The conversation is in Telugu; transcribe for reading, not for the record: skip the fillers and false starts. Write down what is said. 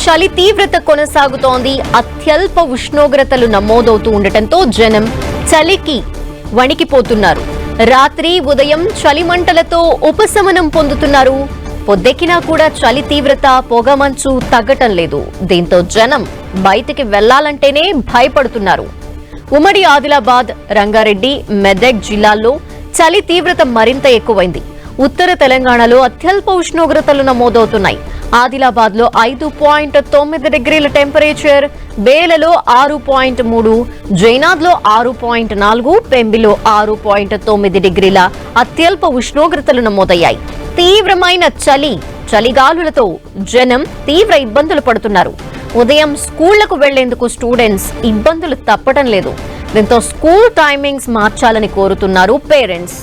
చలి తీవ్రత కొనసాగుతోంది. అత్యల్ప ఉష్ణోగ్రతలు నమోదవుతూ ఉండటంతో జనం చలికి వణికిపోతున్నారు. రాత్రి ఉదయం చలిమంటలతో ఉపశమనం పొందుతున్నారు. పొద్దెక్కినా కూడా చలి తీవ్రత పొగమంచు తగ్గటం లేదు. దీంతో జనం బయటికి వెళ్లాలంటేనే భయపడుతున్నారు. ఉమ్మడి ఆదిలాబాద్, రంగారెడ్డి, మెదక్ జిల్లాల్లో చలి తీవ్రత మరింత ఎక్కువైంది. ఉత్తర తెలంగాణలో అత్యల్ప ఉష్ణోగ్రతలు నమోదవుతున్నాయి. ఆదిలాబాద్ లో 5.9 డిగ్రీల టెంపరేచర్, బేలలో 6.3, జైనాద్ లో 6.4, పెంబిలో 6.9 డిగ్రీల అత్యల్ప ఉష్ణోగ్రతలు నమోదయ్యాయి. తీవ్రమైన చలిగాలులతో జనం తీవ్ర ఇబ్బందులు పడుతున్నారు. ఉదయం స్కూళ్లకు వెళ్లేందుకు స్టూడెంట్స్ ఇబ్బందులు తప్పడం లేదు. దీంతో స్కూల్ టైమింగ్స్ మార్చాలని కోరుతున్నారు పేరెంట్స్.